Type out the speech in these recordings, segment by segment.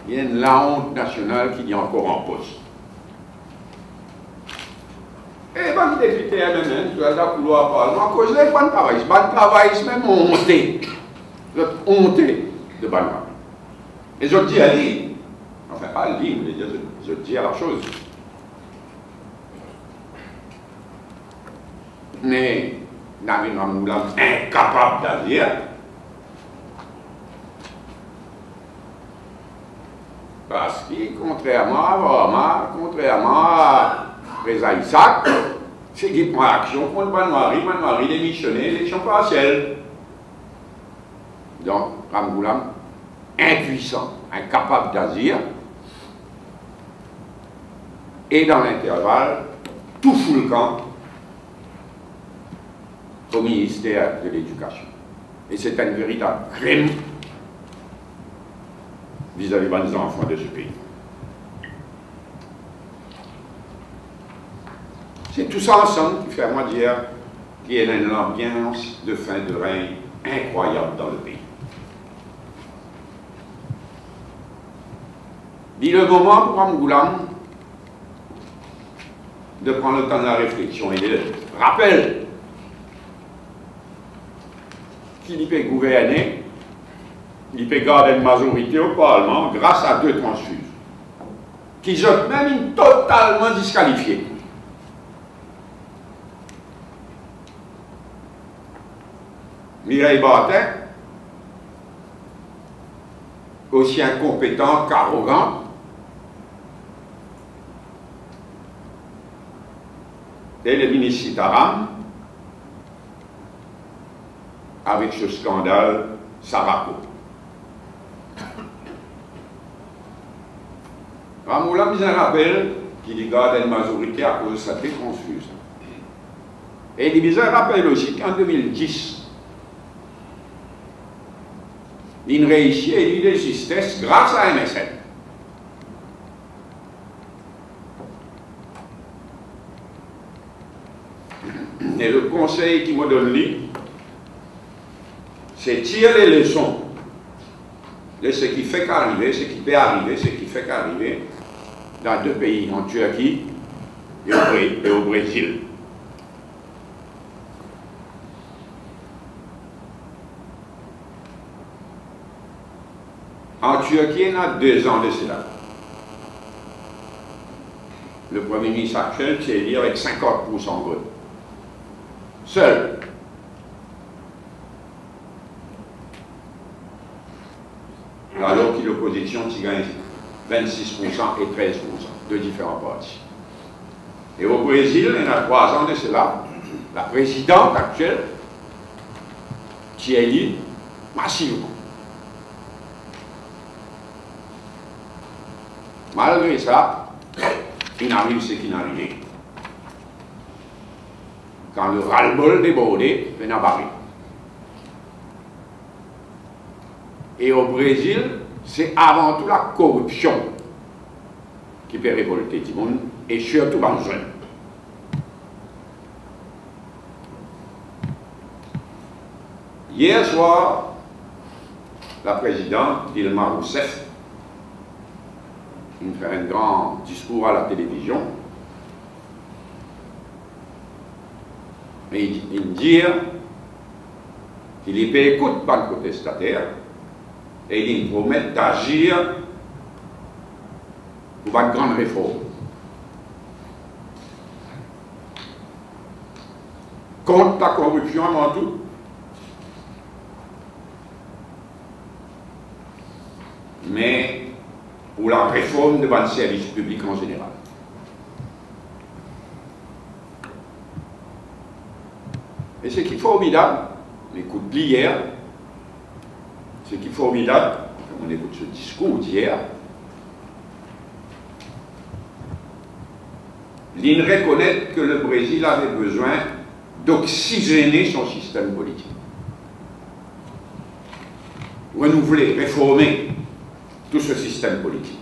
il y a la honte nationale qui est encore en poste. Et ben, les députés MNN, tu as la couloir parlement, à cause de bon travail. Ce bon travail, c'est même honté. Honté de bon travail. Et je dis à lui, enfin pas à lui, mais je dis à la chose. Mais, Nabil Ramoulam, incapable d'agir, parce que, contrairement à Reza Isaac, c'est qu'il prend action contre Manouari démissionné, élection partielle. Donc, Ramoulam, impuissant, incapable d'agir, et dans l'intervalle, tout fout le camp au ministère de l'Éducation. Et c'est un véritable crime vis-à-vis des enfants de ce pays. C'est tout ça ensemble qui fait à moi dire qu'il y a une ambiance de fin de règne incroyable dans le pays. Dit le moment pour Ramgoulam de prendre le temps de la réflexion et de rappel qu'il peut gouverner, il peut garder une majorité au Parlement grâce à 2 transfuges, qui sont même totalement disqualifiés. Mireille Bartin, aussi incompétente qu'arrogante, et le ministre Sitaram, avec ce scandale Sarako. Ramoulam mis un rappel qu'il garde une majorité à cause de sa très confuse. Et il mis un rappel aussi qu'en 2010, il réussit à éluder le système grâce à MSN. Et le conseil qui me donne lui, c'est tirer les leçons de ce qui fait qu'arriver, ce qui peut arriver, ce qui fait qu'arriver dans 2 pays, en Turquie et au Brésil. En Turquie, il y a 2 ans de cela. Le Premier ministre actuel s'est élu avec 50% de vote. Seul. Alors que l'opposition qui gagne 26% et 13% de différents partis. Et au Brésil, il y a 3 ans de cela, la présidente actuelle qui est élue massivement. Malgré ça, il n'arrive ce qui n'arrive. Quand le ras-le-bol débordé, il a barré. Et au Brésil, c'est avant tout la corruption qui peut révolter tout le monde, et surtout dans le jeune. Hier soir, la présidente Dilma Rousseff, il fait un grand discours à la télévision, et il dit qu'il y peut écouter par le protestataire, et il promet d'agir pour une grande réforme. Contre la corruption avant tout, mais pour la réforme de votre service public en général. Et ce qui est formidable, on écoute d'hier, ce qui est formidable, on écoute ce discours d'hier, il reconnaît que le Brésil avait besoin d'oxygéner son système politique. Renouveler, réformer tout ce système politique.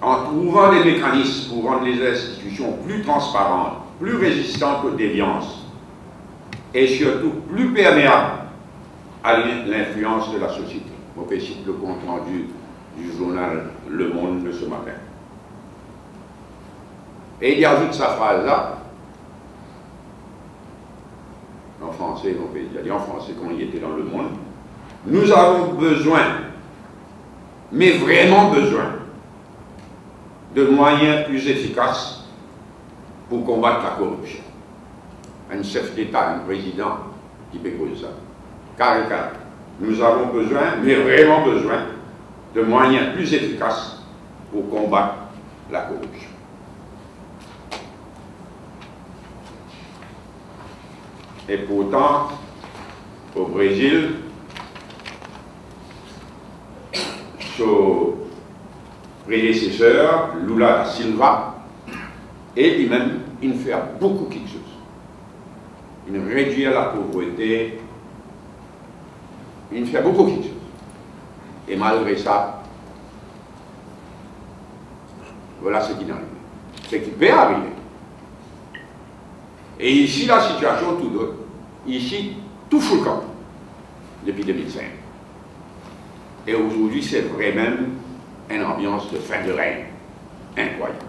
En trouvant des mécanismes pour rendre les institutions plus transparentes, plus résistantes aux déviances, et surtout plus perméables à l'influence de la société. On peut citer le compte rendu du journal Le Monde de ce matin. Et il ajoute sa phrase là, en français, on peut dire en français, quand il était dans Le Monde. Nous avons besoin, mais vraiment besoin, de moyens plus efficaces pour combattre la corruption. Un chef d'État, un président qui peut causer ça. Car nous avons besoin, mais vraiment besoin, de moyens plus efficaces pour combattre la corruption. Et pourtant, au Brésil, son prédécesseur, Lula da Silva, et lui-même, il fait beaucoup quelque chose. Il réduit la pauvreté, il fait beaucoup quelque chose. Et malgré ça, voilà ce qui n'arrive. Ce qui peut arriver. Et ici, la situation tout d'autre. Ici, tout fout le camp depuis 2005. Et aujourd'hui, c'est vraiment une ambiance de fin de règne incroyable.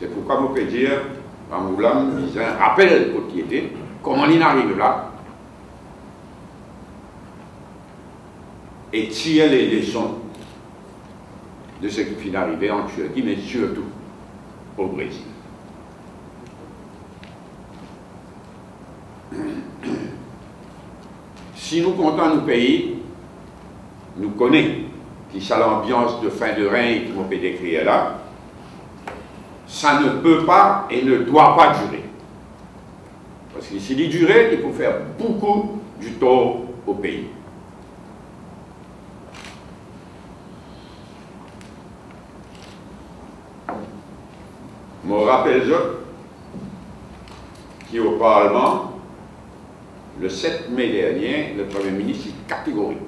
C'est pourquoi on peut dire, en voulant un rappel de qui était, comment il arrive là, et tirer les leçons de ce qui finit d'arriver en Turquie, mais surtout au Brésil. Si nous comptons nos pays, nous connaissons qui ça l'ambiance de fin de règne qu'on peut décrire là, ça ne peut pas et ne doit pas durer. Parce que s'il y durait, il faut faire beaucoup du tort au pays. Je me rappelle qu'au Parlement, le 7 mai dernier, le Premier ministre est catégorique.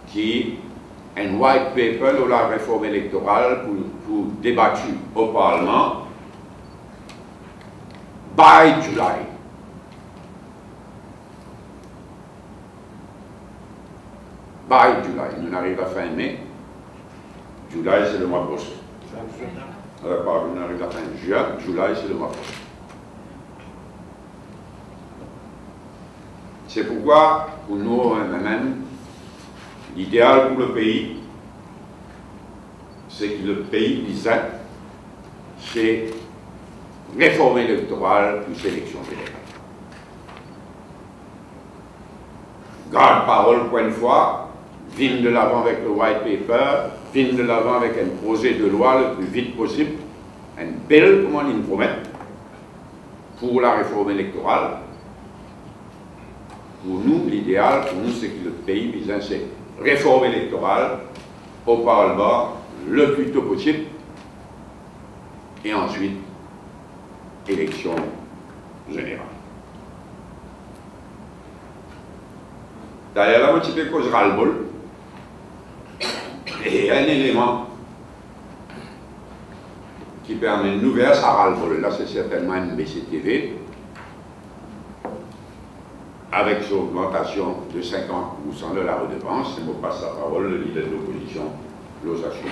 Qui un white paper de la réforme électorale pour débattre au Parlement by July. By July. Nous arrivons à fin mai. July, c'est le mois prochain. Pardon, on arrive à fin juin. July, c'est le mois prochain. C'est pourquoi, pour nous, même, l'idéal pour le pays, c'est que le pays disait, c'est réforme électorale plus élection générale. Garde-parole, pour une fois, vienne de l'avant avec le white paper, vienne de l'avant avec un projet de loi le plus vite possible, un bill, comme on le promet, pour la réforme électorale. Pour nous, l'idéal, pour nous, c'est que le pays disait, c'est réforme électorale au Parlement le plus tôt possible et ensuite élection générale. D'ailleurs, là, un petit peu cause ras-le-bol et un élément qui permet une nouvelle à ras-le-bol. Là, c'est certainement une BCTV avec son augmentation de 50% de la redevance. Je me passe la parole, le leader de l'opposition, Los Achou.